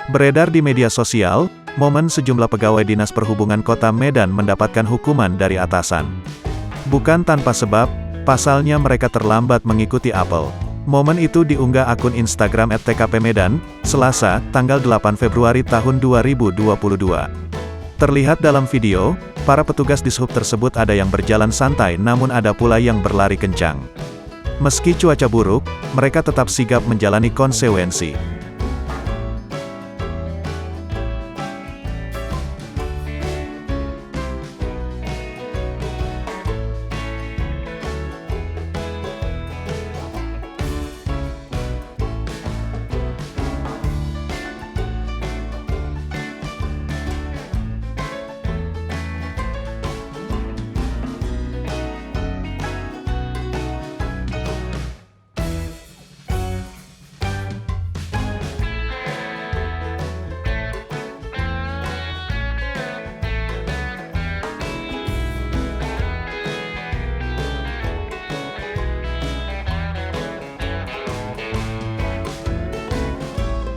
Beredar di media sosial, momen sejumlah pegawai Dinas Perhubungan Kota Medan mendapatkan hukuman dari atasan. Bukan tanpa sebab, pasalnya mereka terlambat mengikuti apel. Momen itu diunggah akun Instagram @tkpmedan, Selasa, tanggal 8 Februari tahun 2022. Terlihat dalam video, para petugas dishub tersebut ada yang berjalan santai namun ada pula yang berlari kencang. Meski cuaca buruk, mereka tetap sigap menjalani konsekuensi.